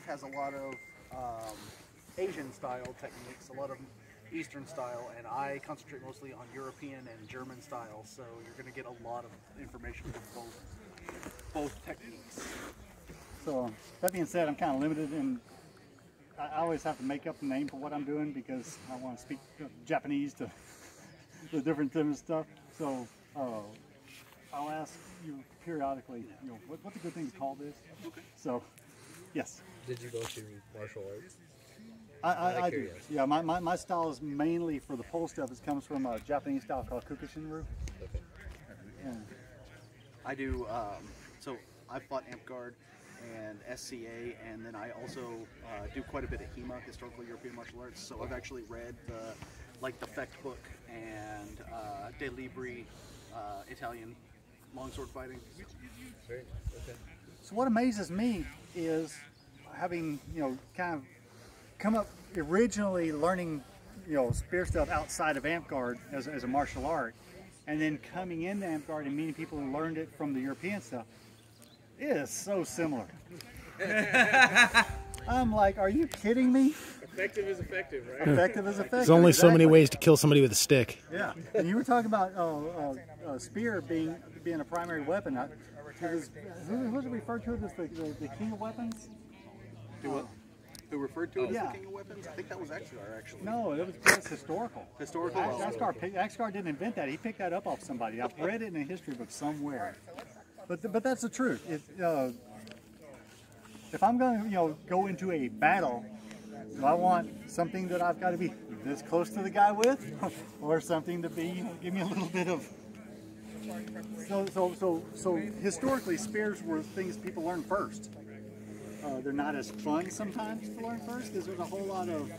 has a lot of Asian style techniques, a lot of Eastern style, and I concentrate mostly on European and German style, so you're going to get a lot of information from both techniques. So that being said, I'm kind of limited, and I always have to make up a name for what I'm doing because I want to speak Japanese to the different stuff. So I'll ask you periodically, you know, what's a good thing to call this? Okay. So, yes. Did you go to martial arts? I do. Yeah, my style is mainly for the pole stuff. It comes from a Japanese style called Kukushinru. Okay. And I do, so I fought Amp Guard and SCA, and then I also do quite a bit of HEMA, Historical European Martial Arts, so I've actually read the Fecht book and De Libri, Italian longsword fighting. Great. Okay. so what amazes me is having, you know, kind of come up originally learning, you know, spear stuff outside of Amp Guard as a martial art, and then coming into Amp Guard and meeting people who learned it from the European stuff. It is so similar. I'm like, are you kidding me? Effective is effective, right? Effective is effective. There's only so many ways to kill somebody with a stick. Yeah, and you were talking about spear being a primary weapon. Who was it referred to as the king of weapons? Who referred to it as Yeah. the king of weapons? I think that was Axgar, actually. No, it was just historical. Historical. Axgar didn't invent that. He picked that up off somebody. I've read it in a history book somewhere. But that's the truth. If I'm going to, you know, go into a battle, do I want something that I've got to be this close to the guy with, or something to be, you know, give me a little bit of. So historically, spears were things people learned first. They're not as fun sometimes to learn first because there's a whole lot of.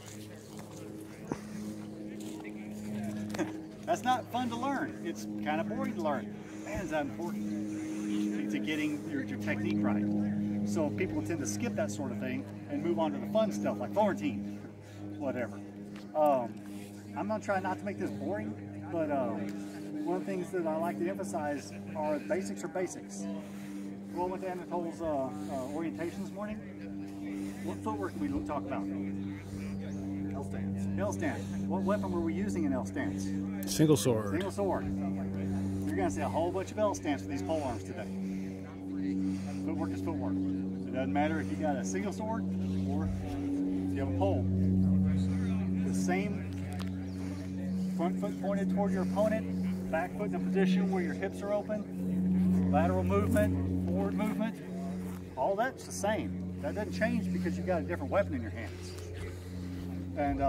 That's not fun to learn. It's kind of boring to learn. Man, is that important to getting your technique right. So people tend to skip that sort of thing and move on to the fun stuff like Florentine, whatever. I'm going to try not to make this boring, but one of the things that I like to emphasize are basics are basics. We went to Anatole's orientation this morning. What footwork did we talk about? L stance. L stance. What weapon were we using in L stance? Single sword. Single sword. You're going to see a whole bunch of L stance for these polearms today. Footwork is footwork. It doesn't matter if you got a single sword or if you have a pole. The same front foot pointed toward your opponent, back foot in a position where your hips are open, lateral movement, forward movement, all that's the same. That doesn't change because you got a different weapon in your hands. And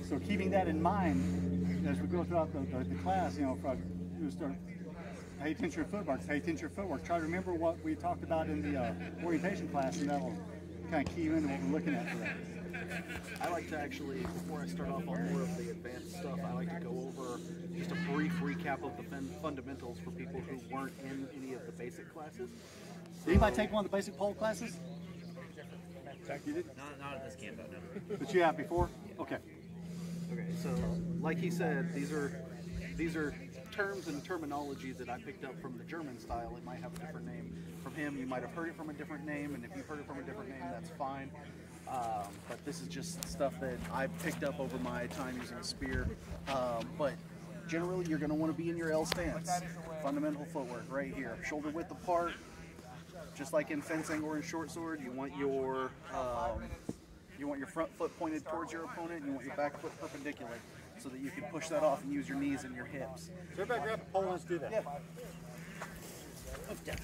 so keeping that in mind as we go throughout the class, you know, if you start pay attention to footwork, pay attention to footwork. Try to remember what we talked about in the orientation class, and that'll kind of key you into what we're looking at today. I like to actually, before I start off on more of the advanced stuff, I like to go over just a brief recap of the fundamentals for people who weren't in any of the basic classes. Did anybody take one of the basic pole classes? You did? Not at this camp, no. But you have before? Okay. Okay, so like he said, these are terms and terminologies that I picked up from the German style. It might have a different name from him. You might have heard it from a different name, and if you've heard it from a different name, that's fine. But this is just stuff that I picked up over my time using a spear. But generally, you're going to want to be in your L stance. Fundamental footwork right here. Shoulder width apart, just like in fencing or in short sword. You want your front foot pointed towards your opponent, and you want your back foot perpendicular, so that you can push that off and use your knees and your hips. So everybody grab a pole and let's do that. Yeah. Okay.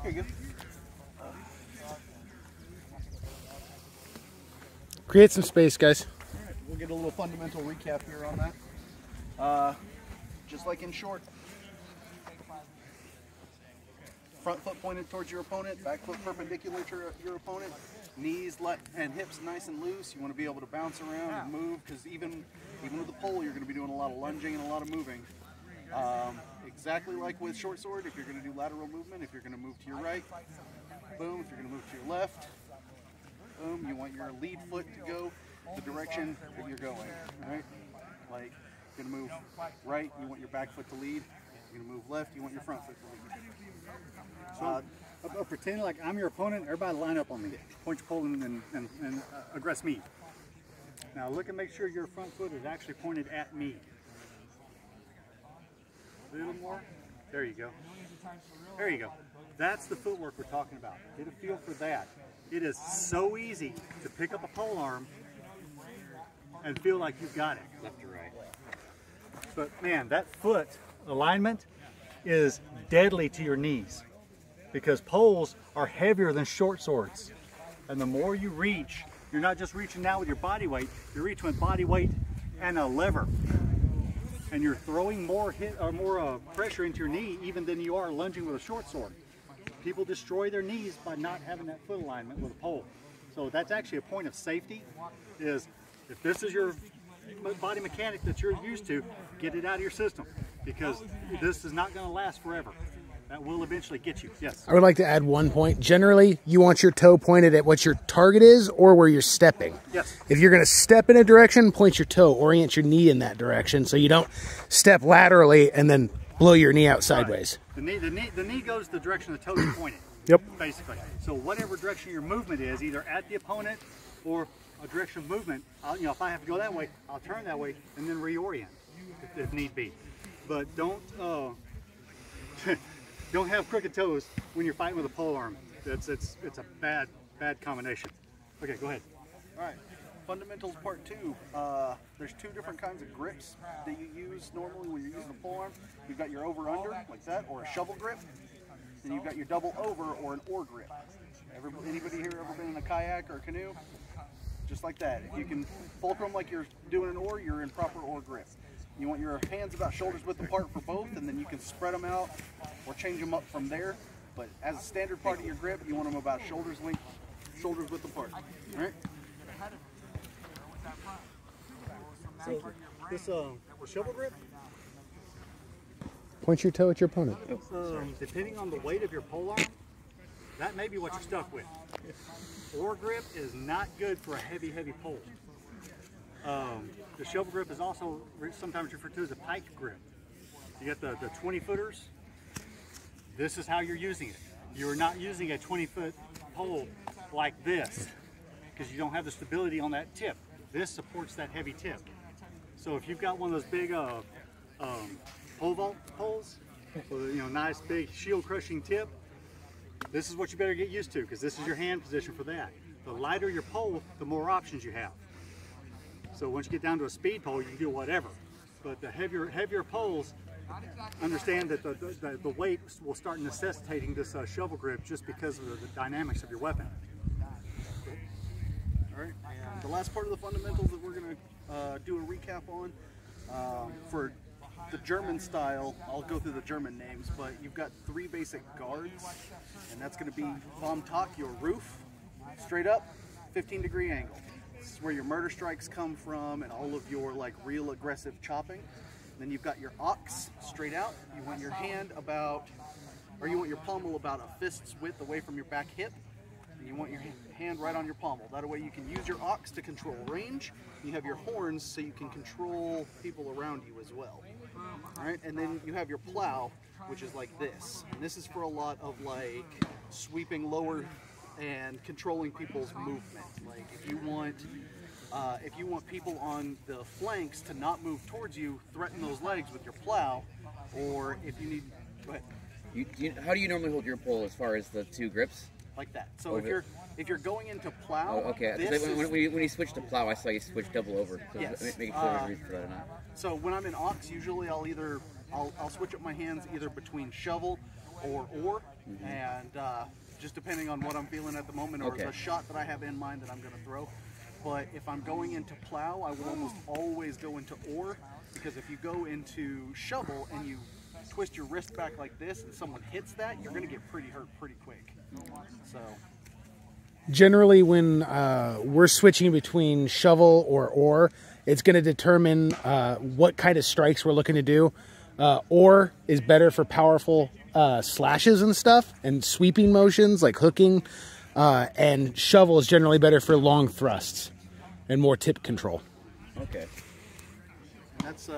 Here you go. Create some space, guys. All right, we'll get a little fundamental recap here on that. Just like in short, front foot pointed towards your opponent, back foot perpendicular to your opponent, knees and hips nice and loose. You want to be able to bounce around and move, because even with the pole, you're going to be doing a lot of lunging and a lot of moving. Exactly like with short sword, if you're going to do lateral movement, if you're going to move to your right, boom. If you're going to move to your left, boom. You want your lead foot to go the direction that you're going, right? Like You're gonna move right, you want your back foot to lead. You're gonna move left, you want your front foot to lead. So pretend like I'm your opponent. Everybody line up on me. Point your pole and aggress me. Now look and make sure your front foot is actually pointed at me. A little more. There you go. There you go. That's the footwork we're talking about. Get a feel for that. It is so easy to pick up a polearm and feel like you've got it. Left to right. But man, that foot alignment is deadly to your knees because poles are heavier than short swords. And the more you reach, you're not just reaching out with your body weight, you're reaching with body weight and a lever. And you're throwing more pressure into your knee even than you are lunging with a short sword. People destroy their knees by not having that foot alignment with a pole. So that's actually a point of safety, is if this is your body mechanic that you're used to, get it out of your system because this is not going to last forever. That will eventually get you. Yes. I would like to add one point. Generally, you want your toe pointed at what your target is or where you're stepping. Yes. If you're going to step in a direction, point your toe, orient your knee in that direction so you don't step laterally and then blow your knee out sideways. Right. The knee goes the direction the toe is pointed. Yep. Basically. So whatever direction your movement is, either at the opponent or a direction of movement, if I have to go that way, I'll turn that way and then reorient if need be. But don't don't have crooked toes when you're fighting with a polearm. It's a bad combination. Okay, go ahead. All right, fundamentals part 2. There's 2 different kinds of grips that you use normally when you're using a polearm. You've got your over-under, like that, or a shovel grip. Then you've got your double over or an oar grip. Anybody here ever been in a kayak or a canoe? Just like that. If you can fulcrum like you're doing an oar, you're in proper oar grip. You want your hands about shoulders width apart for both, and then you can spread them out or change them up from there. But as a standard part of your grip, you want them about shoulders width apart. All right? So this the shovel grip, Point your toe at your opponent. depending on the weight of your polearm, that may be what you're stuck with. Oar grip is not good for a heavy pole. The shovel grip is also sometimes referred to as a pike grip. You got the 20-footers. This is how you're using it. You're not using a 20-foot pole like this because you don't have the stability on that tip. This supports that heavy tip. So if you've got one of those big pole vault poles, with a nice big shield crushing tip, this is what you better get used to because this is your hand position for that. The lighter your pole, the more options you have. So once you get down to a speed pole, you can do whatever. But the heavier poles, understand that the weight will start necessitating this shovel grip just because of the dynamics of your weapon. All right. And the last part of the fundamentals that we're going to do a recap on, for the German style, I'll go through the German names, but you've got 3 basic guards, and that's going to be vom Tak, your roof, straight up, 15-degree angle. This is where your murder strikes come from and all of your real aggressive chopping. Then you've got your ox straight out. You want your hand you want your pommel about a fist's width away from your back hip. And you want your hand right on your pommel. That way you can use your ox to control range. You have your horns so you can control people around you as well. All right, and then you have your plow, which is like this. And this is for a lot of sweeping lower and controlling people's movement. Like if you want people on the flanks to not move towards you, threaten those legs with your plow, or if you need, go ahead. How do you normally hold your pole as far as the 2 grips? Like that. So if you're going into plow, oh, okay. When you switch to plow, I saw you switch double over. So yes. Making sure there's for that or not. So when I'm in ox, usually I'll switch up my hands either between shovel or oar, and just depending on what I'm feeling at the moment or the shot that I have in mind that I'm going to throw. But if I'm going into plow, I will almost always go into oar, because if you go into shovel and you twist your wrist back like this and someone hits that, you're going to get pretty hurt pretty quick. So Generally, when we're switching between shovel or oar, it's going to determine what kind of strikes we're looking to do. Oar is better for powerful slashes and stuff and sweeping motions like hooking, and shovel is generally better for long thrusts and more tip control. Okay. That's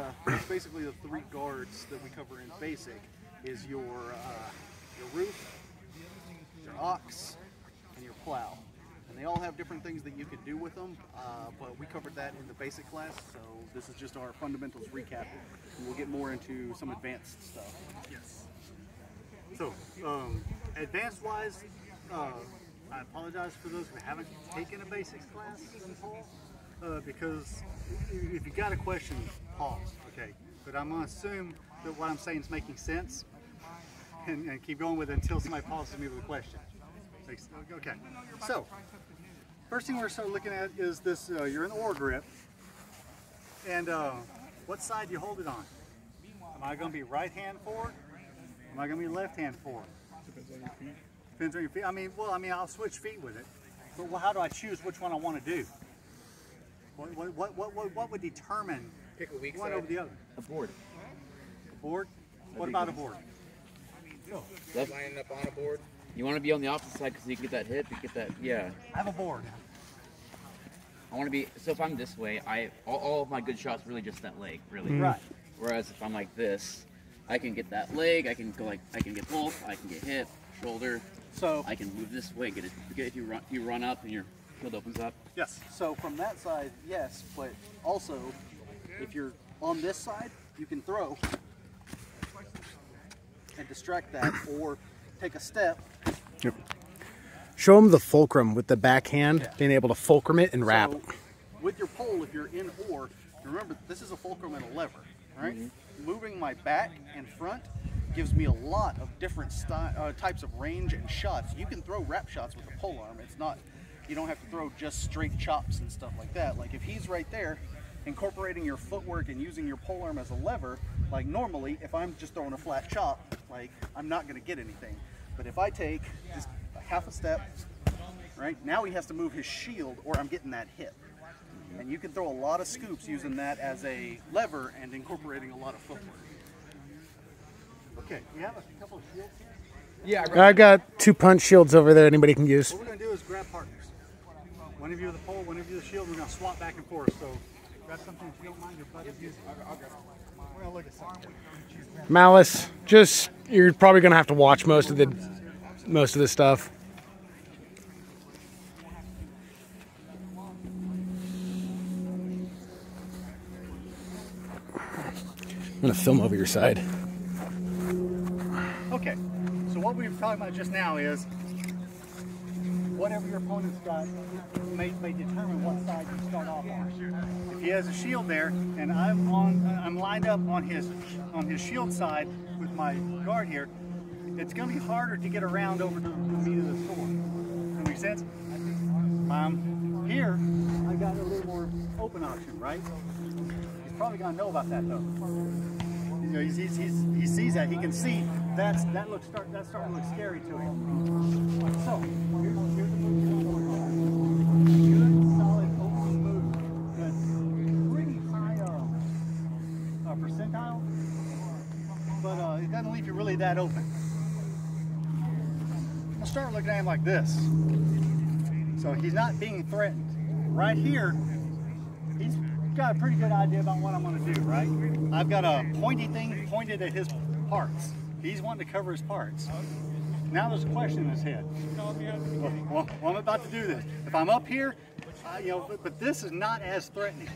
basically the 3 guards that we cover in basic. Is your roof, your ox, and your plow. And they all have different things that you can do with them, but we covered that in the basic class, so this is just our fundamentals recap. And we'll get more into some advanced stuff. Yes. So, advanced-wise, I apologize for those who haven't taken a basics class in Paul, because if you got a question, pause, okay? But I'm going to assume that what I'm saying is making sense, and keep going with it until somebody pauses me with a question. Okay, so first thing we're going to start looking at is this, you're in the oar grip, and what side do you hold it on? Am I going to be right hand forward? Am I going to be left hand forward? Depends on your feet. Depends on your feet. I'll switch feet with it, but how do I choose which one I want to do? What would determine Pick a weak one side. over the other? A board. A board? What about a board? Lining up on a board. You want to be on the opposite side because you get that hip, you get that, yeah. I have a board. I want to be, so if I'm this way, all of my good shots really just that leg, really. Right. Whereas if I'm like this, I can get that leg, I can get both, I can get hip, shoulder. So I can move this way, get it. If you run up and your shield opens up. Yes. So from that side, yes, but also if you're on this side, you can throw and distract that, or take a step. Yep. Show them the fulcrum with the backhand, being able to fulcrum it and wrap. So with your pole, if you're in oar, remember this is a fulcrum and a lever, right? Moving my back and front gives me a lot of different types of range and shots. You can throw wrap shots with a polearm. It's not, you don't have to throw just straight chops and stuff like that. Like if he's right there, incorporating your footwork and using your polearm as a lever, like normally if I'm just throwing a flat chop, like I'm not going to get anything. But if I take just a half a step, right, now he has to move his shield or I'm getting that hip. And you can throw a lot of scoops using that as a lever and incorporating a lot of footwork. Okay, we have a couple of shields here. Yeah, I got 2 punch shields over there anybody can use. What we're going to do is grab partners. One of you with the pole, one of you with the shield, and we're going to swap back and forth. So grab something if you don't mind your buddy using. We're going to look at something. Malice, just, you're probably going to have to watch most of the stuff. I'm going to film over your side. Okay, so what we were talking about just now is whatever your opponent's got may determine what side you start off on. If he has a shield there and I'm lined up on his shield side with my guard here, it's going to be harder to get around over to the meat of the sword. Does that make sense? Here, I got a little more open option, right? He's probably going to know about that though. You know, he sees that. He can see that's starting to look scary to him. So here's the move you're going on. Good, solid, open move. That's pretty high percentile, but it doesn't leave you really that open. I'll start looking at him like this. So he's not being threatened. Right here, he's got a pretty good idea about what I'm going to do, right? I've got a pointy thing pointed at his parts. He's wanting to cover his parts. Now there's a question in his head. Well, I'm about to do this. If I'm up here, but this is not as threatening.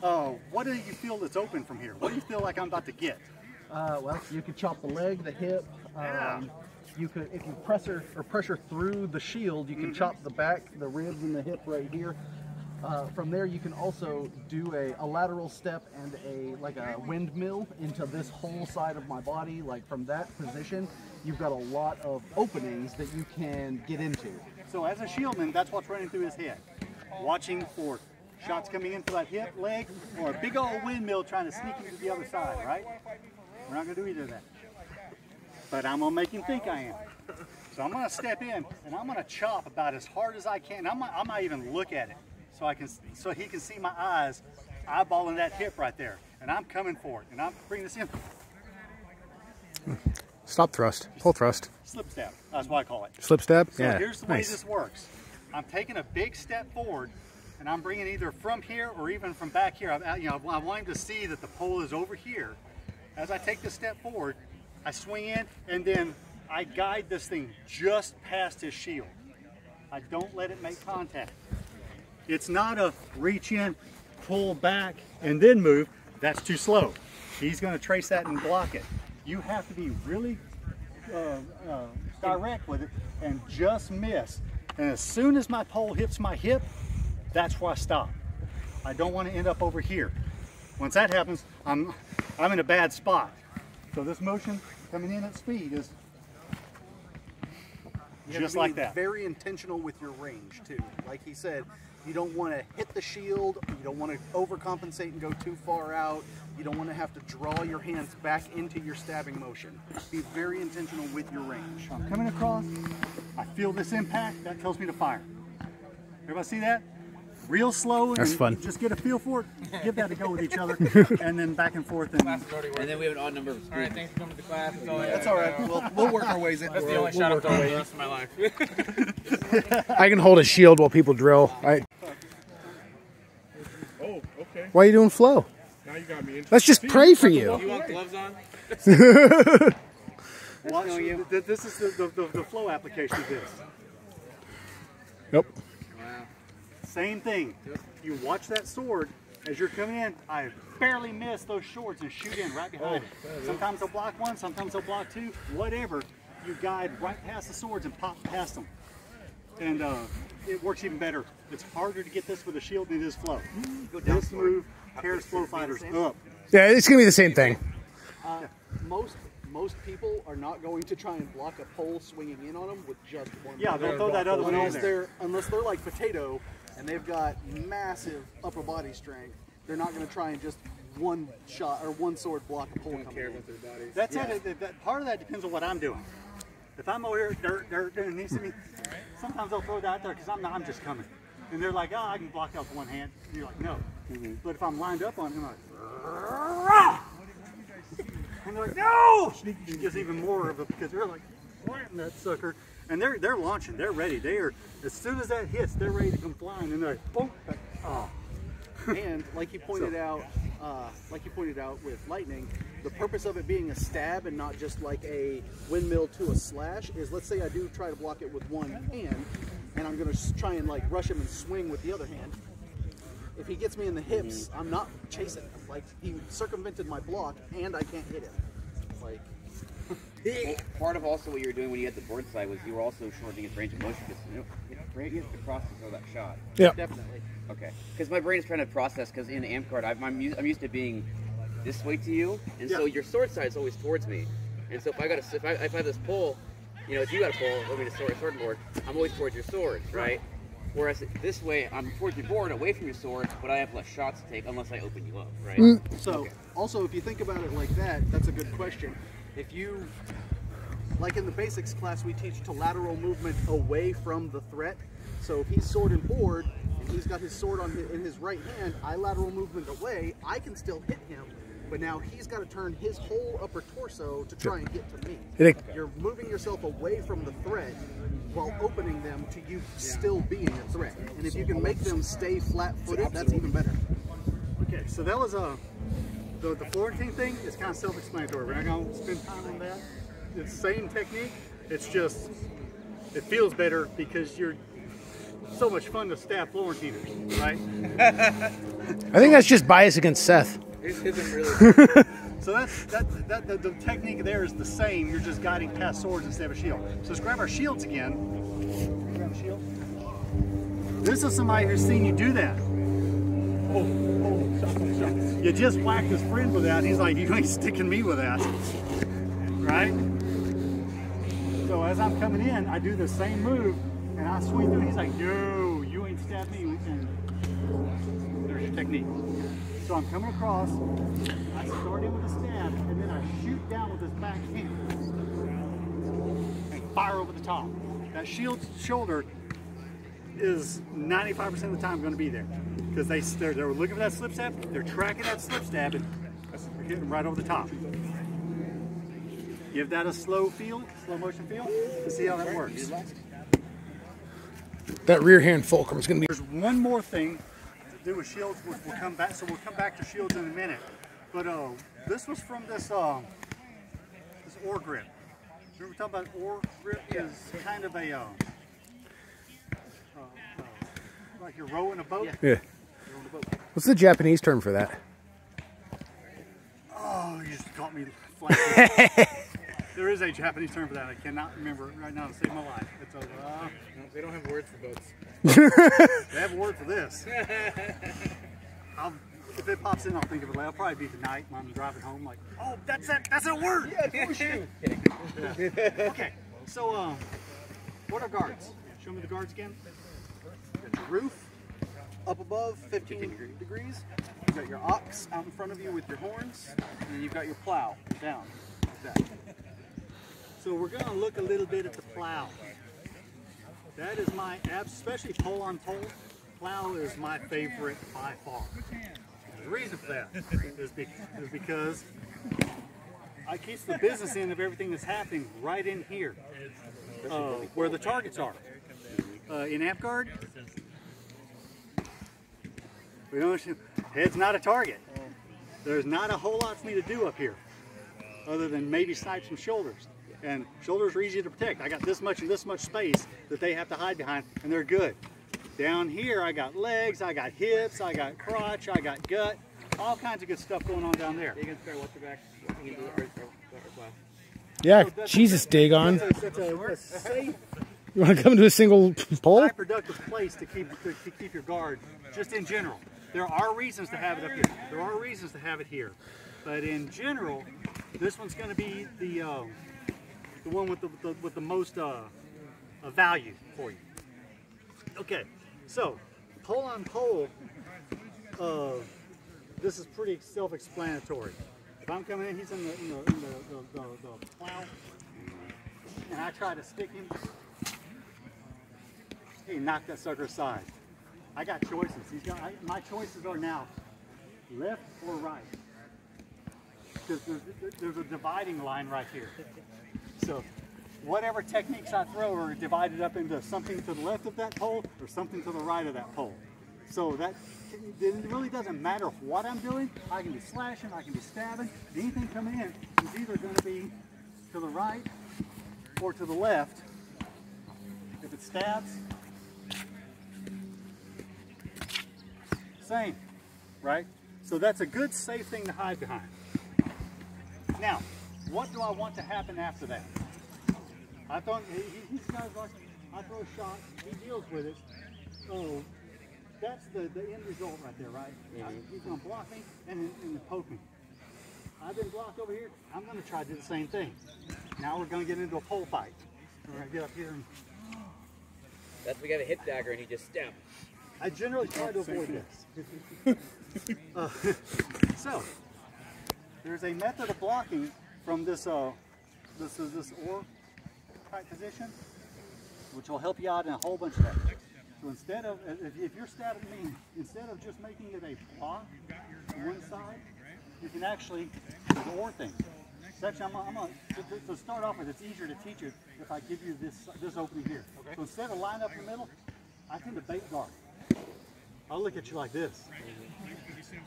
What do you feel that's open from here? What do you feel like I'm about to get? Well, you could chop the leg, the hip. You could, if you pressure through the shield, you can chop the back, the ribs, and the hip right here. From there, you can also do a lateral step and a windmill into this whole side of my body. Like from that position, you've got a lot of openings that you can get into. So as a shieldman, that's what's running through his head. Watching for shots coming in for that hip, leg, or a big old windmill trying to sneak into the other side, right? We're not going to do either of that. But I'm going to make him think I am. So I'm going to step in and I'm going to chop about as hard as I can. I might even look at it so he can see my eyes eyeballing that hip right there. And I'm coming for it. And I'm bringing this in. Stop thrust. Pull thrust. Slip step. That's what I call it. Slip step? So Yeah. here's the way Nice. this works. I'm taking a big step forward and I'm bringing either from here or even from back here, I want him to see that the pole is over here. As I take this step forward, I swing in, and then I guide this thing just past his shield. I don't let it make contact. It's not a reach in, pull back, and then move. That's too slow. He's going to trace that and block it. You have to be really direct with it and just miss. And as soon as my pole hits my hip, that's where I stop. I don't want to end up over here. Once that happens, I'm in a bad spot. So this motion coming in at speed is just like that. Very intentional with your range too. Like he said, you don't want to hit the shield. You don't want to overcompensate and go too far out. You don't want to have to draw your hands back into your stabbing motion. Be very intentional with your range. I'm coming across. I feel this impact. That tells me to fire. Everybody see that? Real slow. That's fun. Just get a feel for it. Give that a go with each other, and then back and forth. And then we have an odd number of students. All right, thanks for coming to class. That's all right. We'll work our ways in. That's the only shot I've done for the rest of my life. I can hold a shield while people drill. Oh, okay. Why are you doing flow? Now you got me interested. Let's just pray for you. You want gloves on? watch, this is the flow application of this. Nope. Same thing. You watch that sword as you're coming in. I barely miss those shorts and shoot in right behind it. Sometimes they'll block one, sometimes they'll block two, whatever. You guide right past the swords and pop past them. And it works even better. It's harder to get this with a shield than it is flow. This move tears flow fighters up. Yeah, it's gonna be the same thing. Most people are not going to try and block a pole swinging in on them with just one. Yeah, they'll throw that other one on there. Unless they're like Potato and they've got massive upper body strength, they're not going to try and just one shot or one sword block a pole coming in. That's it. Part of that depends on what I'm doing. If I'm over here, dirt, and they see me, sometimes they'll throw that out there because I'm just coming. And they're like, oh, I can block out with one hand. And you're like, no. But if I'm lined up on them, I'm like, and they're like, no! It gives even more of it because they're like, wham, that sucker. And they're launching, they're ready. They are, as soon as that hits, they're ready to come flying. And they're like, boom, oh. And like you pointed out with lightning, the purpose of it being a stab and not just like a windmill to a slash is, let's say I do try to block it with one hand, and I'm going to try and like rush him and swing with the other hand. If he gets me in the hips, I'm not chasing him. Like, he circumvented my block, and I can't hit him. Like, well, part of also what you were doing when you had the board side was you were also shortening his range of motion because you have to cross to throw that shot. Yeah, definitely. Okay, because my brain is trying to process because in amp card I'm used to being this way to you, and so your sword side is always towards me, and so if I have this pole, you know, if you got a pole, I mean a sword board, I'm always towards your sword, right? Whereas this way, I'm towards your board, away from your sword, but I have less shots to take unless I open you up, right? So, also, if you think about it like that, that's a good question. If you, like in the basics class, we teach to lateral movement away from the threat. So if he's sword and board, and he's got his sword in his right hand, I lateral movement away, I can still hit him, but now he's got to turn his whole upper torso to try and get to me. You're moving yourself away from the threat while opening them to you still being a threat. And if you can make them stay flat-footed, that's even better. Okay, so that was the Florentine thing is kind of self-explanatory. We're not going to spend time on that. It's the same technique. It's just, it feels better because you're so much fun to stab Florentiners, right? I think that's just bias against Seth. It isn't really. So the technique there is the same. You're just guiding past swords instead of a shield. So let's grab our shields again. Grab a shield. This is somebody who's seen you do that. You just whacked his friend with that, and he's like, you ain't sticking me with that. Right? So as I'm coming in, I do the same move, and I swing through, and he's like, no, you ain't stabbed me. And there's your technique. So I'm coming across, I start in with a stab, and then I shoot down with this back hand and fire over the top. That shield's shoulder is 95% of the time going to be there because they're looking for that slip stab, they're tracking that slip stab, and they're hitting right over the top. Give that a slow motion feel to see how that works. That rear hand fulcrum is going to be. There's one more thing do with shields, we'll come back. So we'll come back to shields in a minute. But this was from this this oar grip. Remember talking about oar grip? Is kind of a like you're rowing a boat. Yeah. What's the Japanese term for that? Oh, you just caught me flat. There is a Japanese term for that. I cannot remember it right now to save my life. It's They don't have words for boats. they have a word for this. If it pops in, I'll think of it later. I'll probably be tonight when I'm driving home. Like, oh, that's a word. Yeah. Okay, so what are guards? Show me the guards again. Got your roof up above 15 degrees. You've got your ox out in front of you with your horns, and then you've got your plow down like that. So we're going to look a little bit at the plow. That is my, especially pole on pole, plow is my favorite by far. The reason for that is because I keep the business end of everything that's happening right in here, where the targets are. In AmpGuard, we don't, head's not a target. There's not a whole lot for me to do up here, other than maybe snipe some shoulders. And shoulders are easy to protect. I got this much and this much space that they have to hide behind, and they're good. Down here, I got legs, I got hips, I got crotch, I got gut, all kinds of good stuff going on down there. You can start watching back into the plow. Yeah, Jesus, dig on. It's a safe, You want to come to a single pole? high productive place to keep your guard, just in general. There are reasons to have it up here. There are reasons to have it here. But in general, this one's going to be the one with the most value for you. Okay, so pole on pole, this is pretty self-explanatory. If I'm coming in, he's in the plow, and I try to stick him, he knocked that sucker aside. I got choices. My choices are now left or right, because there's a dividing line right here. So whatever techniques I throw are divided up into something to the left of that pole or something to the right of that pole. So that it really doesn't matter what I'm doing. I can be slashing, I can be stabbing. Anything coming in is either going to be to the right or to the left. If it stabs, same, right? So that's a good, safe thing to hide behind. Now, what do I want to happen after that? I thought he's got I throw a shot, he deals with it. So that's the end result right there, right? He's going to block me and poke me. I've been blocked over here. I'm going to try to do the same thing. Now we're going to get into a pole fight. We're going to get up here and... That's we got a hit dagger and he just stabbed. I generally try to avoid this. So, there's a method of blocking from this oar type position, which will help you out in a whole bunch of that. So instead of, if you're stabbing me, instead of just making it a block on one side, you can actually do the oar thing. So actually, to start off with, it's easier to teach it if I give you this opening here. Okay. So instead of line up in the middle, I tend to bait guard. I'll look at you like this.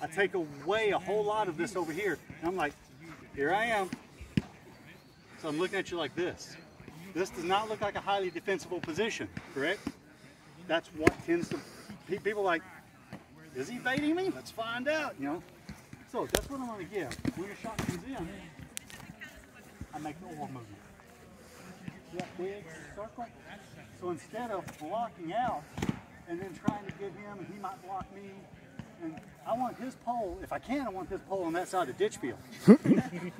I take away a whole lot of this over here, and I'm like, here I am. So I'm looking at you like this. This does not look like a highly defensible position, correct? That's what tends to, people are like, is he baiting me? Let's find out, you know. So that's what I'm going to give. When the shot comes in, I make the oar movement. See that big circle? So instead of blocking out and then trying to get him, and he might block me, and I want his pole, if I can, I want his pole on that side of the ditch field.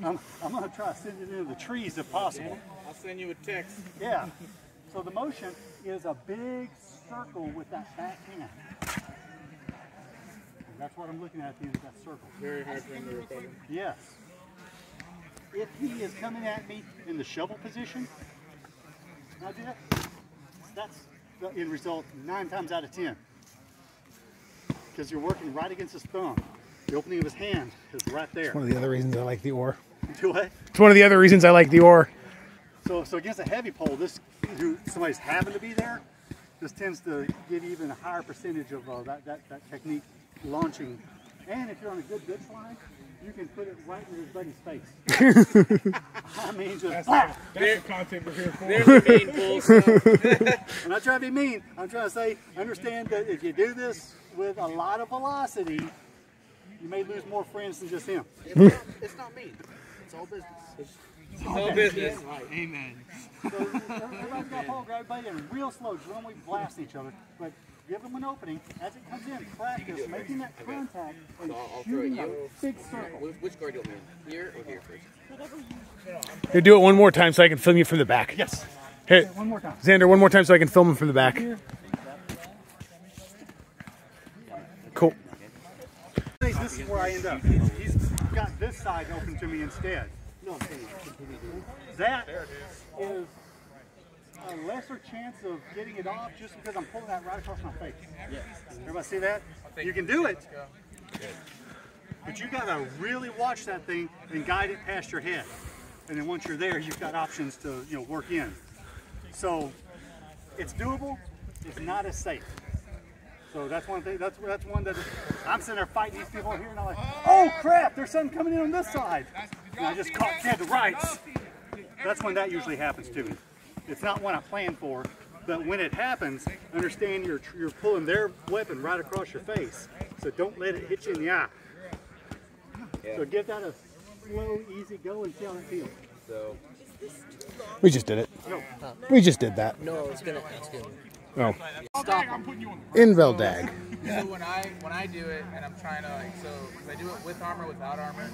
I'm going to try to send it into the trees if possible. I'll send you a text. Yeah. So the motion is a big circle with that back hand. And that's what I'm looking at the end of that circle. Very hard for him to recover. Yes. If he is coming at me in the shovel position, can I do that? That's the end result 9 times out of 10. Because you're working right against his thumb. The opening of his hand is right there. It's one of the other reasons I like the oar. Do what? It's one of the other reasons I like the oar. So against a heavy pole, somebody's having to be there, this tends to get even a higher percentage of that technique launching. And if you're on a good ditch line, you can put it right in his buddy's face. I mean, just that's the content we're here for. There's the main pull stuff. I'm not trying to be mean. I'm trying to say, understand that if you do this with a lot of velocity, you may lose more friends than just him. It's not mean. It's all business. It's all business. Amen. So everybody's got a pole, grab everybody in real slow. Just don't blast each other, but give them an opening. As it comes in, practice making that contact and I'll throw it shooting a you. big circle. Which guard do you want me in? Here or here first? Here, do it one more time so I can film you from the back. Yes. Here, One more time. Xander, one more time so I can film him from the back. Cool. This is where I end up. He's got this side open to me instead. That is a lesser chance of getting it off just because I'm pulling that right across my face. Everybody see that? You can do it, but you got to really watch that thing and guide it past your head. And then once you're there, you've got options to work in. So it's doable. It's not as safe. So that's one thing. That's one that I'm sitting there fighting these people here, and I'm like, oh crap! There's something coming in on this side. And I just caught dead to rights. That's when that usually happens to me. It's not one I plan for, but when it happens, understand you're pulling their weapon right across your face. So don't let it hit you in the eye. So give that a slow, easy go and see how it feels. So We just did it. Go. We just did that. No, it's gonna. Oh. Stop. I'm putting you on. Inveldag. So when I do it and I'm trying to because I do it with armor, without armor.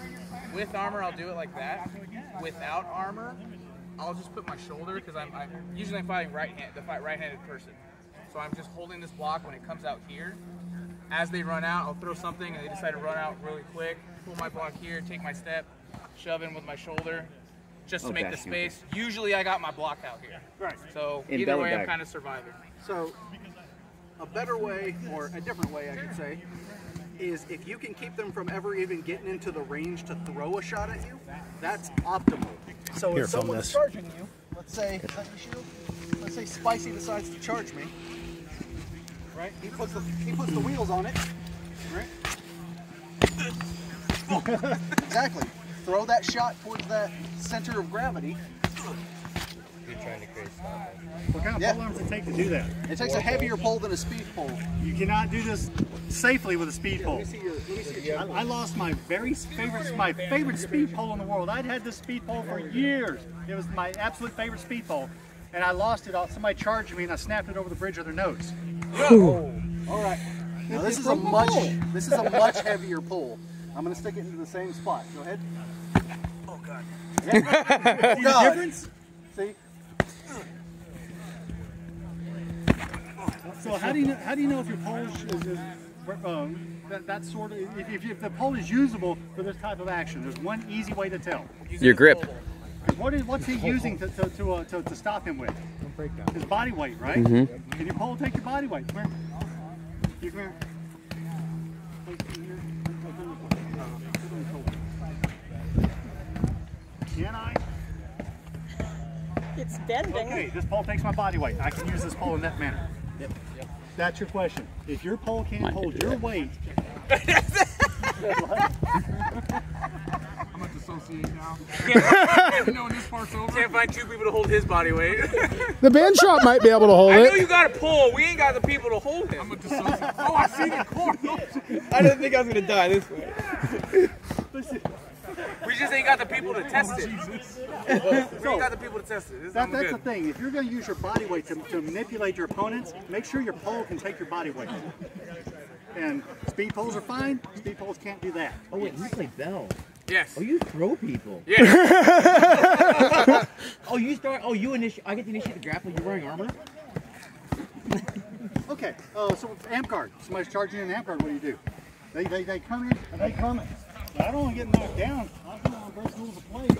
With armor, I'll do it like that. Without armor, I'll just put my shoulder because I'm usually fighting right-handed person. So I'm just holding this block when it comes out here. As they run out, I'll throw something and they decide to run out really quick. Pull my block here, take my step, shove in with my shoulder, just to make the space. Usually I got my block out here. Right. So either way, I'm kind of surviving. So a better way, or a different way I could say, is if you can keep them from ever even getting into the range to throw a shot at you, that's optimal. So Here, if film someone's this. charging you, let's say, let's say Spicy decides to charge me, right? He puts the wheels on it, right? Exactly. Throw that shot towards that center of gravity. You're trying to create stop. What kind of pole arms does it take to do that? It takes a heavier pole than a speed pole. You cannot do this safely with a speed pole. Let me see your I lost my favorite speed pole in the world. I'd had this speed pole for years. It was my absolute favorite speed pole, and I lost it. Somebody charged me, and I snapped it over the bridge of their nose. All right. Now this is a much heavier pole. I'm going to stick it into the same spot. Go ahead. Oh God. Yeah. See the difference? See? So how do you know if your pole is that sort of if the pole is usable for this type of action? There's one easy way to tell. your grip. What's he using to stop him with? His body weight, right? Mm-hmm. Can your pole take your body weight? Come here. You come here. Can I? It's bending. Okay, this pole takes my body weight. I can use this pole in that manner. Yep. That's your question. If your pole can't hold your weight, I'm gonna dissociate now. You know when this part's over. Can't find two people to hold his body weight. The band shop might be able to hold I know it. you got to pull. We ain't got the people to hold him. I'm gonna dissociate. Oh, I see the cord. I didn't think I was gonna die this way. We just ain't got the people to test it. We ain't got the people to test it. that's the thing. If you're going to use your body weight to manipulate your opponents, make sure your pole can take your body weight. And speed poles are fine. Speed poles can't do that. Oh wait, you play Bell. Yes. Oh, you throw people. Yeah. Oh, you start. Oh, you initiate. I get to initiate the grapple. You're wearing armor. Okay. So amp card. Somebody's charging an amp card. What do you do? They come in and they come in. But I don't want to get knocked down. I don't want to break the rules of play by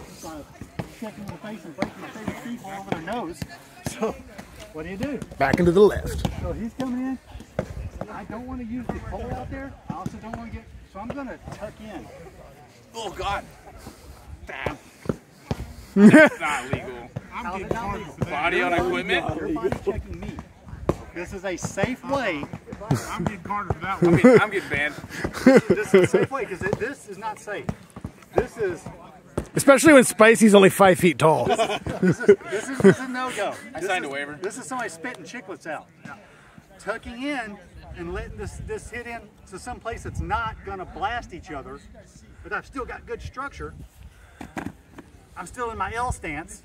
checking in the face and breaking my favorite speed pole over their nose. So what do? Back into the left. So he's coming in. I don't want to use the pole out there. I also don't want to get. So I'm going to tuck in. Oh God. Damn. That's not legal. I'm getting body on equipment. Your body's checking me. This is a safe way I'm getting Carter for that one. I'm getting banned. This is a safe way because this is not safe. This is Especially when Spicy's only 5 feet tall. this is no-go. I signed a waiver. This is somebody spitting chiclets out. Tucking in and letting this hit in to some place that's not gonna blast each other, but I've still got good structure. I'm still in my L stance.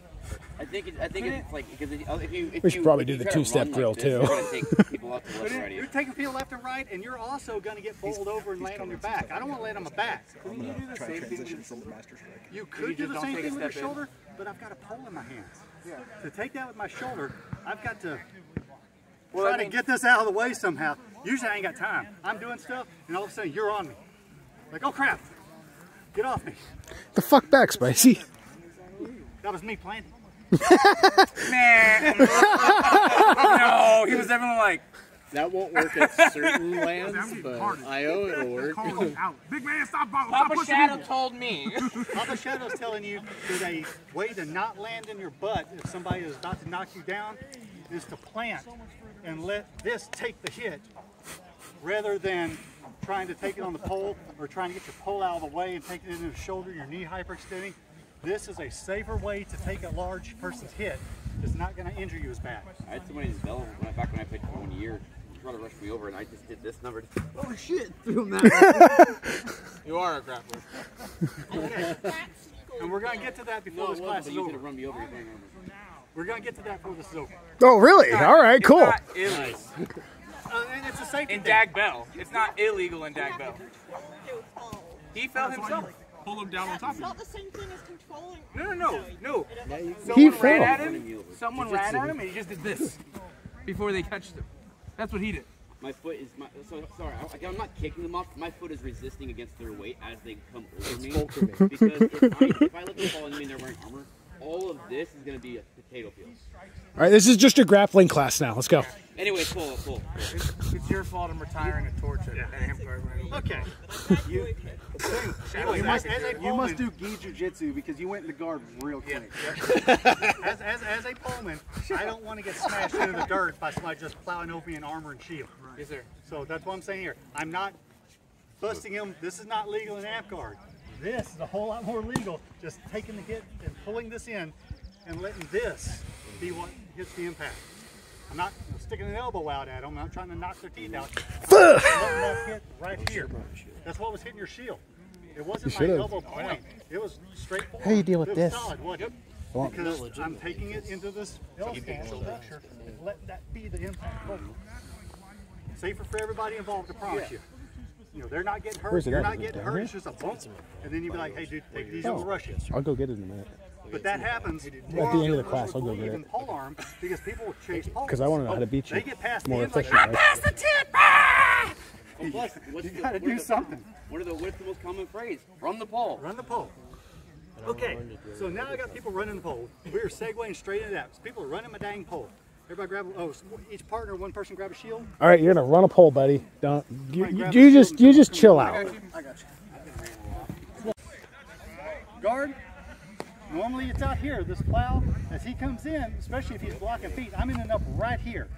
I think it's like because if you We should probably do the try to two-step run drill, like this, too. You're gonna take people left and But left right. you're taking people left and right, and you're also going to get bowled over and land on your back. I don't want to land on my back. Can you do the same thing with master strike? You could do the same thing with your shoulder, but I've got a pole in my hands. Yeah. To take that with my shoulder, I've got to try to get this out of the way somehow. Usually I ain't got time. I'm doing stuff, and all of a sudden you're on me. Like, oh crap, get off me. The fuck back, Spicy. That was me planting. Man. No, he was definitely like, That won't work at certain lands, but IO it'll work. Big man, stop Papa pushing Shadow me. told me. Papa Shadow's telling you that a way to not land in your butt if somebody is about to knock you down is to plant and let this take the hit rather than trying to take it on the pole or trying to get your pole out of the way and take it into the shoulder, your knee hyperextending. This is a safer way to take a large person's hit. It's not going to injure you as bad. I had somebody in Bell back when I played for 1 year. He tried to rush me over, and I just did this number. Oh shit! Threw him that way. You are a grappler. Okay. And we're going to get to that before this class is You over. could have run me over. You're going over. We're going to get to that before this is over. Oh, really? All right, It's cool. not illegal. And it's a safety In thing. Dag Bell. It's not illegal in Dag Bell. He fell himself. Pull him down on top It's of you. not the same thing as controlling. No. He Someone ran fell. at him. Someone ran at him, and he just did this before they touched him. That's what he did. My foot is sorry. I'm not kicking them off. My foot is resisting against their weight as they come over me. Because if I let them fall into me and they're wearing armor, all of this is going to be a potato peel. All right, this is just a grappling class now. Let's go. Anyway, cool. It's your fault I'm retiring a torch at Amcard. Okay. You must do gi jujitsu because you went into guard real quick. As a poleman, I don't want to get smashed into the dirt by somebody just plowing over me in armor and shield. Yes, sir. So that's what I'm saying here. I'm not busting him. This is not legal in Amcard. This is a whole lot more legal. Just taking the hit and pulling this in and letting this be what hits the impact. I'm not sticking an elbow out at them. I'm not trying to knock their teeth out. I'm letting that hit right here. That's what was hitting your shield. It wasn't my elbow point. It was straightforward. How do you deal with it was this? solid, wasn't it? Because I'm taking it into this L stance structure and letting that be the impact. Safer for everybody involved, I promise you. You know, they're not getting hurt. Where's it You're at? not Is it getting down hurt. here? It's just a bump. And then you'd be like, hey, dude, take these over rush you. I'll go get it in a minute. But that happens At the end of the class, I'll go get in it. polearm because people will chase poles. Because I want to know how to beat you They get past more the end like, efficient. I passed the tip! Ah! Plus, You gotta do something. What's the most common phrase? Run the pole. Run the pole. Okay, so now I got people running the pole. We are segueing straight into that. So people are running my dang pole. Everybody grab, each partner, one person grab a shield. All right, you're gonna run a pole, buddy. Don't you just chill out. I got you. Guard. Normally it's out here, this plow, as he comes in, especially if he's blocking feet, I'm ending up right here.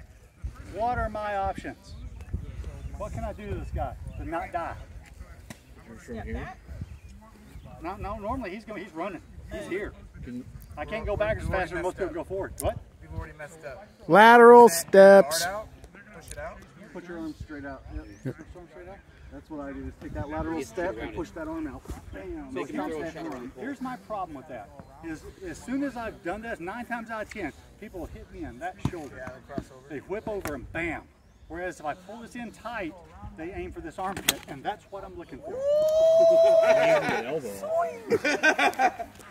What are my options? What can I do to this guy to not die? No, normally he's running. He's here. I can't go back as fast as most people go forward. What? We've already messed up. Lateral steps. Guard out. Push it out. Put your arms straight out. Yep. Push your arms straight out. That's what I do. Is take that lateral step and push that arm out. Bam. Make him throw a shot around the pole. Here's my problem with that. Is as soon as I've done this, 9 times out of 10, people will hit me in that shoulder. Yeah, they cross over. They whip over and bam. Whereas if I pull this in tight, they aim for this armpit, and that's what I'm looking for.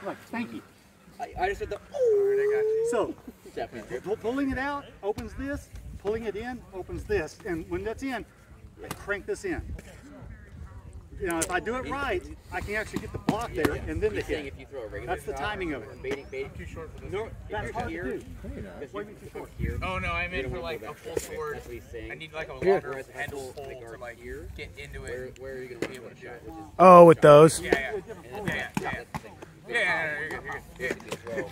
Like, thank you. I just said the. So, pulling it out opens this, pulling it in opens this, and when that's in, I crank this in. You know, if I do it right, I can actually get the block there and then the Saying hit. if you throw a regular That's the shot, timing of it. baiting too short for this. No, that's hard to here, do. It's way too short here. Oh no, I meant for like a full sword. That's what he's saying. I need like a Here. longer Whereas I handle pull pole my to guard like here, get into it. where are you going to be able to do it? Which is Oh, with those. Yeah. You're good. throw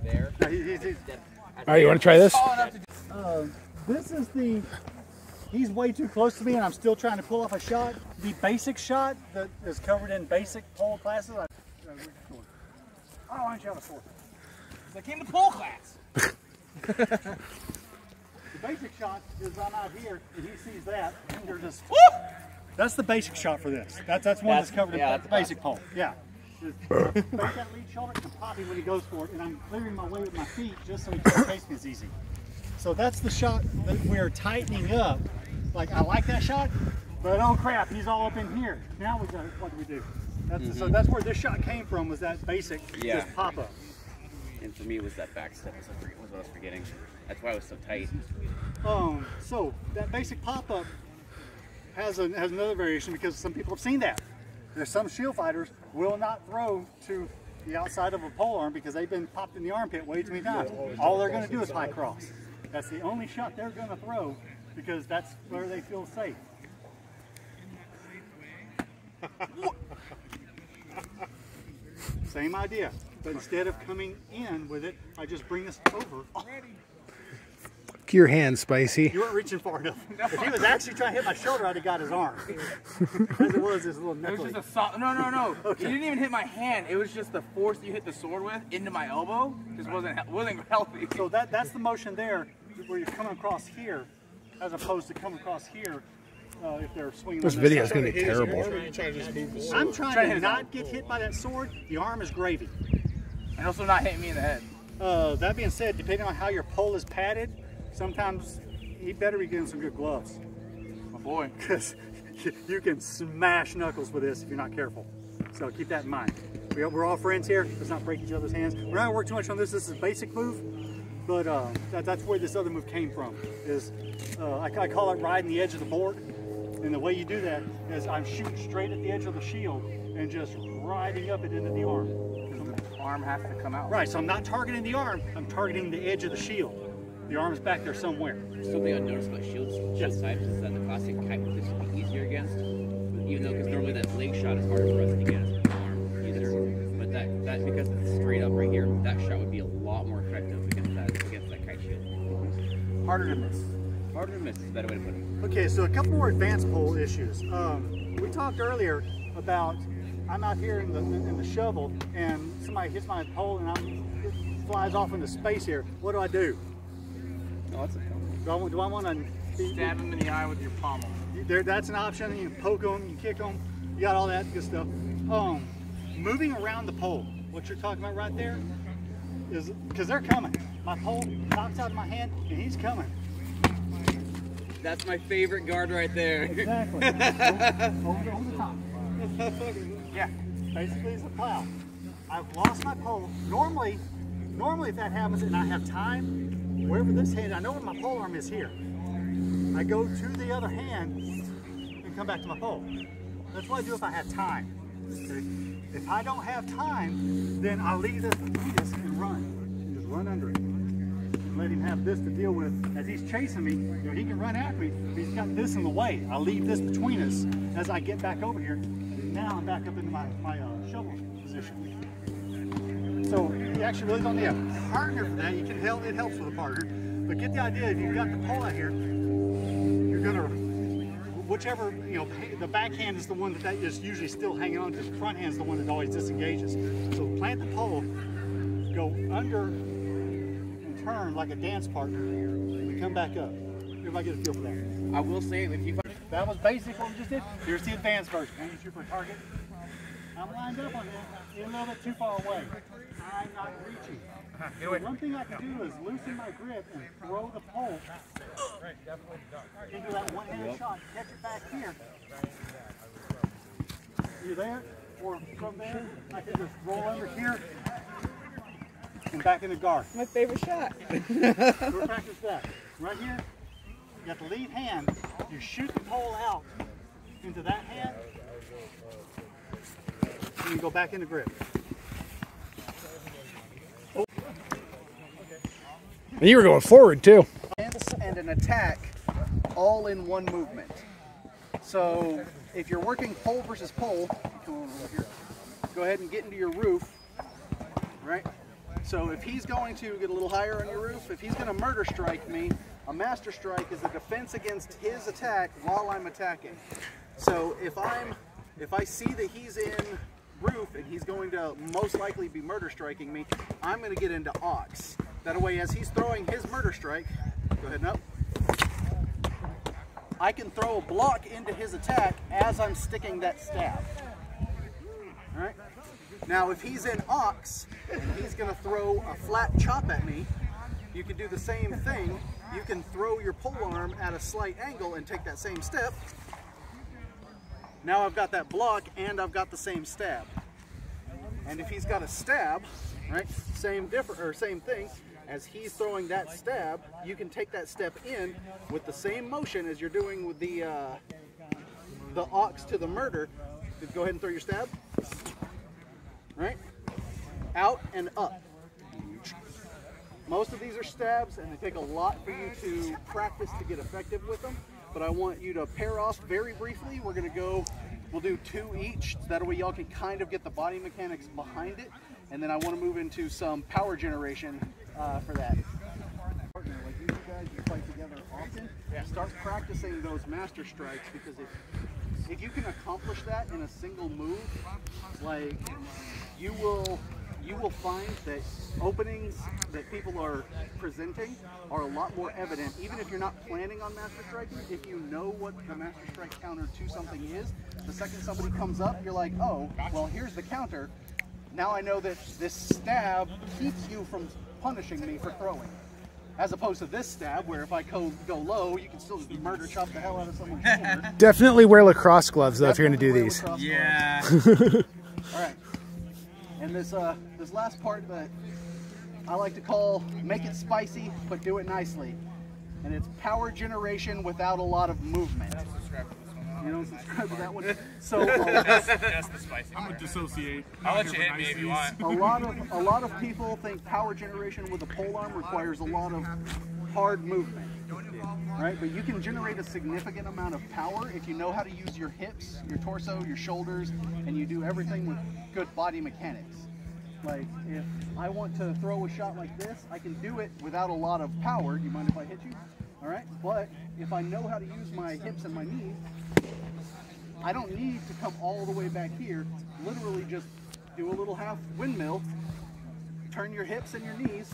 there. No, he's All right, you want to try this? this is the he's way too close to me and I'm still trying to pull off a shot. The basic shot that is covered in basic pole classes. Oh, why don't you have a sword? I came to pole class. The basic shot is I'm out here and he sees that and they're just. Woo! That's the basic shot for this. That's one that's covered in the basic pole. Yeah. Just face that lead shoulder and pop him when he goes for it, and I'm clearing my way with my feet just so he can't chase me as easy. So that's the shot that we're tightening up. Like, I like that shot, but oh crap, he's all up in here. Now we got, what do we do? That's so that's where this shot came from, was that basic just pop up. And for me, it was that back step was what I was forgetting. That's why I was so tight. So that basic pop up has another variation because some people have seen that. There's some shield fighters will not throw to the outside of a polearm because they've been popped in the armpit way too many times. All they're going to do is high cross. That's the only shot they're going to throw because that's where they feel safe. Same idea, but instead of coming in with it, I just bring this over. Your hand, Spicy. You weren't reaching far enough. If he was actually trying to hit my shoulder, I'd have got his arm. As it was, this little knuckly. It was just a soft. No. Okay. You didn't even hit my hand. It was just the force you hit the sword with into my elbow. Just wasn't healthy. So that's the motion there, where you're coming across here, as opposed to coming across here. If they're swinging. This video is going to be terrible. I'm trying to not get hit by that sword. The arm is gravy. And also not hitting me in the head. That being said, depending on how your pole is padded, sometimes he better be getting some good gloves. My boy. Because you can smash knuckles with this if you're not careful. So keep that in mind. We're all friends here. Let's not break each other's hands. We're not going to work too much on this. This is a basic move. But that's where this other move came from. Is I call it riding the edge of the board. And the way you do that is I'm shooting straight at the edge of the shield and just riding up it into the arm. The arm has to come out. Right, so I'm not targeting the arm, I'm targeting the edge of the shield. The arm is back there somewhere. Something I noticed about shield types is that the classic kite this would be easier against. Even though, because normally that leg shot is harder for us to get with the arm either. But that because it's straight up right here, that shot would be a lot more effective against that kite shield. Harder to miss. Harder to miss is a better way to put it. Okay, so a couple more advanced pole issues. We talked earlier about I'm out here in the shovel and somebody hits my pole and it flies off into space here. What do I do? Oh, that's a Do I want to stab him in the eye with your pommel? That's an option. You can poke them, you can kick them, you got all that good stuff. Moving around the pole, what you're talking about right there, is because they're coming. My pole knocks out of my hand and he's coming. That's my favorite guard right there. Exactly. over the top. Yeah. Basically it's a plow. I've lost my pole. Normally if that happens and I have time, wherever this hand, I know where my polearm is here. I go to the other hand and come back to my pole. That's what I do if I have time. Okay? If I don't have time, then I'll leave this and run. And just run under it. And let him have this to deal with. As he's chasing me, he can run after me, but he's got this in the way. I'll leave this between us as I get back over here. And now I'm back up into my shovel position. So you actually really don't need a partner for that. You can help. It helps with a partner. But get the idea, if you've got the pole out here, you're gonna, whichever, the backhand is the one that is usually still hanging on to. The front hand is the one that always disengages. So plant the pole, go under and turn like a dance partner, and come back up. Everybody get a feel for that. I will say, if you that was basic what we just did. Here's the advanced version. Can you shoot for a target? I'm lined up on it. You're a little bit too far away. I'm not reaching. So one thing I can do is loosen my grip and throw the pole into that one-handed shot, catch it back here. You there? Or from there, I can just roll under here and back in the guard. My favorite shot. We'll practice that. Right here, you got the lead hand. You shoot the pole out into that hand, and you go back into grip. And you were going forward too. And an attack all in one movement. So if you're working pole versus pole, come on over here, go ahead and get into your roof, right? So if he's going to get a little higher on your roof, if he's going to murder strike me, A master strike is a defense against his attack while I'm attacking. So if I see that he's in roof and he's going to most likely be murder striking me, I'm going to get into Ox. That way, as he's throwing his murder strike, go ahead and up, I can throw a block into his attack as I'm sticking that stab. All right. Now, if he's in Ox and he's going to throw a flat chop at me, you can do the same thing. You can throw your polearm at a slight angle and take that same step. Now I've got that block and I've got the same stab. And if he's got a stab, right, same thing. As he's throwing that stab, you can take that step in with the same motion as you're doing with the Ox to the murder. Go ahead and throw your stab. Right? Out and up. Most of these are stabs, and they take a lot for you to practice to get effective with them. But I want you to pair off very briefly. We're going to go, we'll do 2 each. So that way y'all can kind of get the body mechanics behind it. And then I want to move into some power generation for that. Like you guys, you fight together often. Start practicing those master strikes, because if you can accomplish that in a single move, like you will find that openings that people are presenting are a lot more evident, even if you're not planning on master striking. If you know what the master strike counter to something is, the second somebody comes up, you're like, oh, well, here's the counter. Now I know that this stab keeps you from punishing me for throwing. As opposed to this stab, where if I go low, you can still just murder chop the hell out of someone's shoulder. Definitely wear lacrosse gloves, though, if you're going to do these. Yeah. All right. And this last part that I like to call make it spicy, but do it nicely. And it's power generation without a lot of movement. You don't subscribe to that one? So that's the spicy part. I'm gonna dissociate. I'll let you hit me if you want. a lot of people think power generation with a polearm requires a lot of hard movement. Right? But you can generate a significant amount of power if you know how to use your hips, your torso, your shoulders, and you do everything with good body mechanics. Like, if I want to throw a shot like this, I can do it without a lot of power. Do you mind if I hit you? All right? But if I know how to use my hips and my knees, I don't need to come all the way back here. Literally just do a little half windmill, turn your hips and your knees,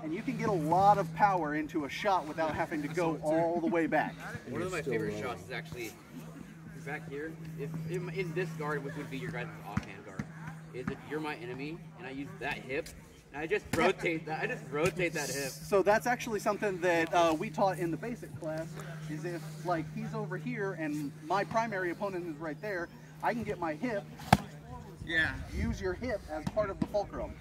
and you can get a lot of power into a shot without having to go all the way back. One of my favorite shots is actually back here. If in this guard, which would be your guys' offhand guard, is if you're my enemy and I use that hip, and I just rotate that. I just rotate that hip. So that's actually something that we taught in the basic class. Is if like he's over here and my primary opponent is right there, I can get my hip. Yeah. Use your hip as part of the fulcrum.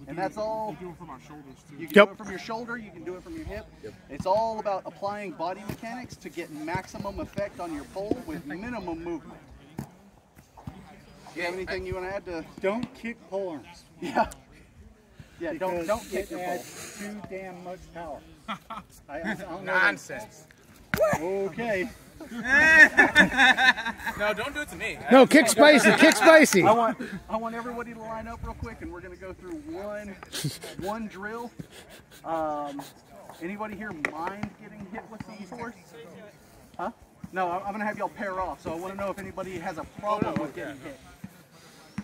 And that's all. Do it from our shoulders too. You can do it from your shoulder, you can do it from your hip. It's all about applying body mechanics to get maximum effect on your pole with minimum movement. You have anything you want to add to? Don't kick polearms. Yeah. Yeah, don't kick it your pole. adds too damn much power. I don't know. Nonsense. Okay. No, don't do it to me. No, kick spicy, kick spicy. I want everybody to line up real quick, and we're going to go through one drill. Anybody here mind getting hit with some force? Huh? No, I'm going to have y'all pair off, so I want to know if anybody has a problem with getting hit.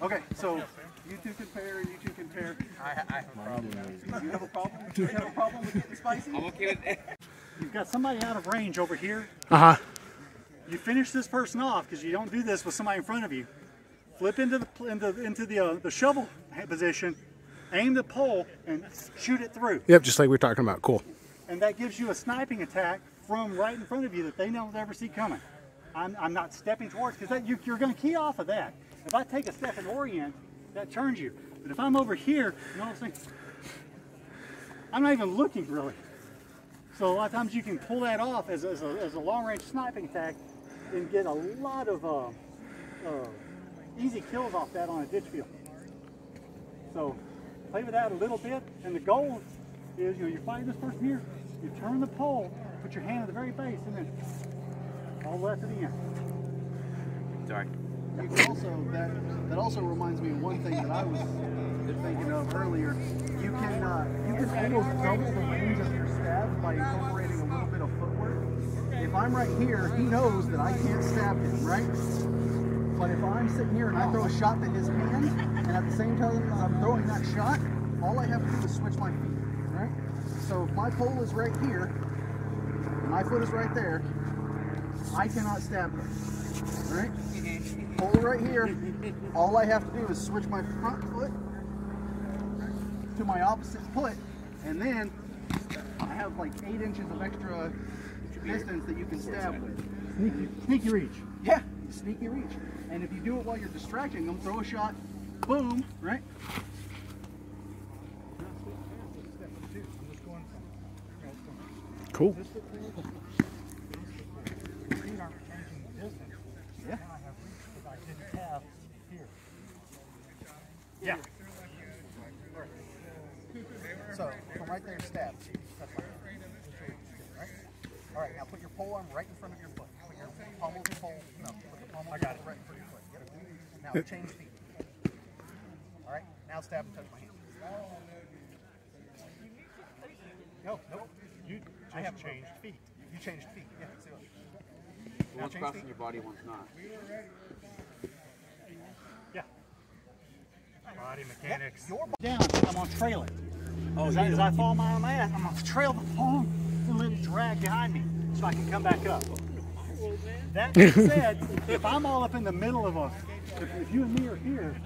Okay, so you two can pair, and you two can pair. I have a problem. You have a problem? You have a problem with getting spicy? I'm okay with it. You've got somebody out of range over here. Uh-huh. You finish this person off because you don't do this with somebody in front of you. Flip into the shovel position, aim the pole, and shoot it through. Yep, just like we were talking about. Cool. And that gives you a sniping attack from right in front of you that they don't ever see coming. I'm not stepping towards, because you're going to key off of that. If I take a step and orient, that turns you. But if I'm over here, you know what I'm saying? I'm not even looking really. So a lot of times you can pull that off as a long-range sniping attack and get a lot of easy kills off that on a ditch field. So play with that a little bit, and the goal is, you're fighting this person here, you turn the pole, put your hand at the very base, and then all the way to the end. Sorry. You can also, that also reminds me of one thing that I was been thinking of earlier, you can almost double the range of your stab by incorporating a little bit of footwork. If I'm right here, he knows that I can't stab him, right? But if I'm sitting here and I throw a shot to his hand, and at the same time as I'm throwing that shot, all I have to do is switch my feet, right? So if my pole is right here, and my foot is right there, I cannot stab him, right? Pole right here, all I have to do is switch my front foot to my opposite foot, and then I have like 8 inches of extra distance that you can stab with. Sneaky reach. Yeah, sneaky reach. And if you do it while you're distracting them, throw a shot, boom, right? Cool. Yeah. Yeah. So from right there, stab. That's fine. Right? All right, now put your pole arm right in front of your foot. Put your pommel of your pole, no, put the pommel of your foot right in front of your foot. Yep. Now change feet. All right, now stab and touch my hand. No, nope. You just changed feet. You changed feet. Yeah, see what? Now One's change crossing feet. your body, one's not. Yeah. Body mechanics. Your Down, I'm gonna trail it. As I fall my own ass, I'm gonna trail the pole and let it drag behind me so I can come back up. That being said, if I'm all up in the middle of a, if you and me are here,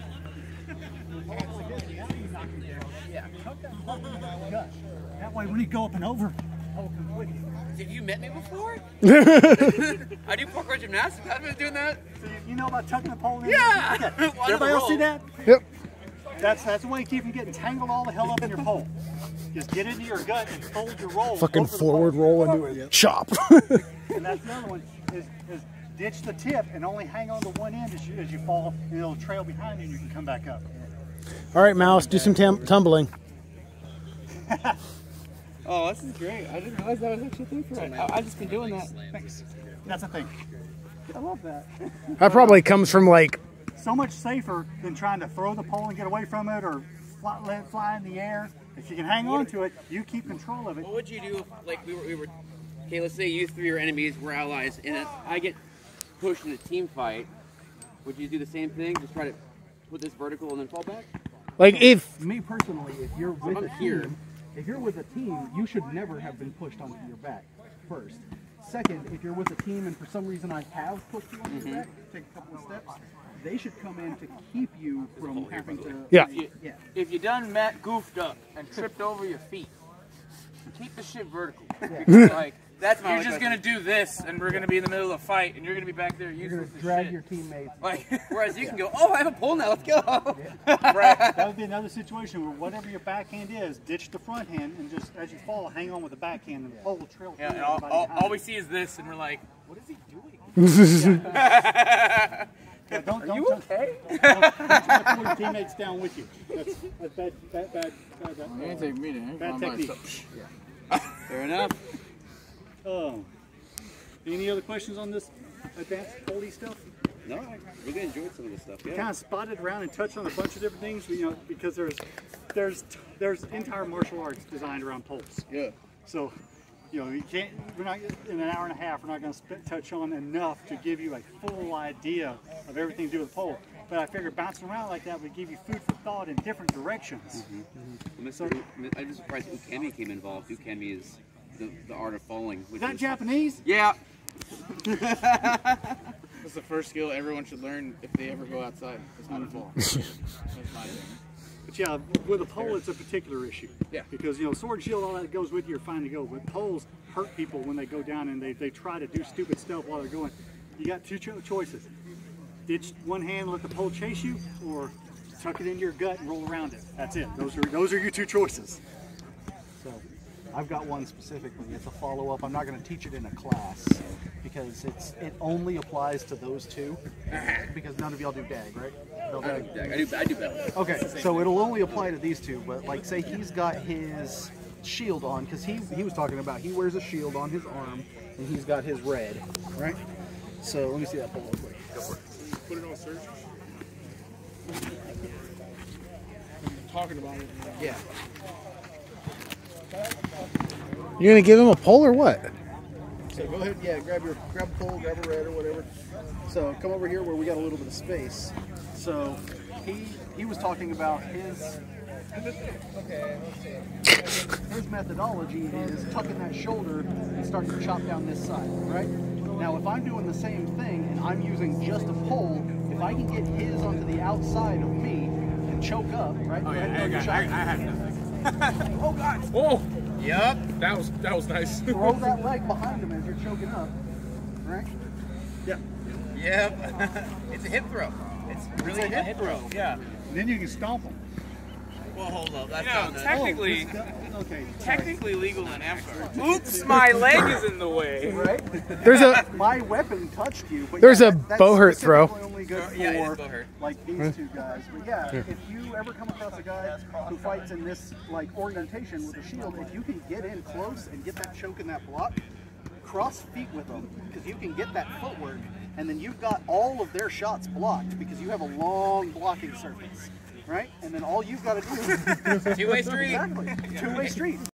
that way when you go up and over, Have you met me before? I do parkour gymnastics. I've been doing that. so you know about tucking the pole in? Yeah! Okay. Well, I know the Everybody else see roll. that? Yep. That's the way to keep from getting tangled all the hell up in your pole. Just get into your gut and fold your roll. Fucking over the forward pole. roll into it. Chop. And that's another one, is ditch the tip and only hang on to one end as you fall, and it'll trail behind you and you can come back up. All right, Mouse, do some tumbling. Oh, this is great. I didn't realize that was actually a thing for it. I've just been doing that. Thanks. That's the thing. I love that. That probably comes from like, So much safer than trying to throw the pole and get away from it or let it fly in the air. If you can hang on to it, you keep control of it. What would you do if, like, we were okay, let's say you 3 are enemies, we're allies, and if I get pushed in a team fight, would you do the same thing? Just try to put this vertical and then fall back? like if Me personally, if you're with I'm a here. team, if you're with a team, you should never have been pushed onto your back first. Second, if you're with a team and for some reason I have pushed you onto your back, take a couple of steps, they should come in to keep you from having to. Yeah. Yeah. If you done Matt goofed up and tripped over your feet, keep the shit vertical. Like, That's my you're only just question. gonna do this, and we're gonna be in the middle of a fight, and you're gonna be back there You're useless gonna as drag shit. your teammates. Like, Whereas you can go, oh, I have a pole now, let's go. right. That would be another situation where whatever your backhand is, ditch the front hand and just as you fall, hang on with the backhand and the pole will trail. Yeah, through and everybody all behind we you. see is this, and we're like, what is he doing? Yeah, don't Are you okay? Don't try to pull your teammates down with you. That's bad technique. Fair enough. Oh. Any other questions on this advanced poley stuff? No, I really enjoyed some of this stuff, yeah. Kind of spotted around and touched on a bunch of different things, you know, because there's entire martial arts designed around poles. Yeah. So, you know, we're not in an hour and a half. We're not going to touch on enough to give you a full idea of everything to do with pole. But I figured bouncing around like that would give you food for thought in different directions. I'm just surprised Ukemi came involved. Ukemi is the art of falling. Is that Japanese? Yeah. That's the first skill everyone should learn if they ever go outside. It's how to fall. That's my thing. But yeah, with a pole, it's a particular issue. Yeah. Because, you know, sword and shield, all that goes with you, are fine to go. But poles hurt people when they go down and they try to do stupid stuff while they're going. You got two choices. Ditch one hand, let the pole chase you, or tuck it into your gut and roll around it. That's it. Those are your two choices. So, I've got one specifically. It's a follow-up. I'm not going to teach it in a class because it only applies to those two. Because none of y'all do DAG, right? No DAG. I do better. Okay, so it'll only apply to these two. But like, say he's got his shield on because he was talking about he wears a shield on his arm and he's got his red, right? So let me see that pole real quick. Go for it. Put it on search. talking about it. Yeah. You're gonna give him a pole or what? So go ahead, yeah, grab a pole, grab a red or whatever. So come over here where we got a little bit of space. So he was talking about his methodology is tucking that shoulder and starting to chop down this side, right? Now if I'm doing the same thing and I'm using just a pole, if I can get his onto the outside of me and choke up, right? Oh, Go yeah, ahead and throw your I shot. have nothing. Oh, God. Oh, Yep. that was nice. Throw that leg behind him as you're choking up, right? Yeah. Yep. It's a hip throw. It's really a hip throw. Yeah. And then you can stomp them. Well, hold up. That's You know, not technically, Okay. technically legal in Amcar. Oops, my leg is in the way. Right? There's a My weapon touched you, but There's yeah, a that's Bohurt throw. specifically only good for Yeah, it is Bohurt. like these two guys. But yeah, if you ever come across a guy who fights in this like orientation with a shield, if you can get in close and get that choke in that block, cross feet with them because you can get that footwork, and then you've got all of their shots blocked because you have a long blocking surface, right? And then all you've got to do Two-way street. exactly two-way street.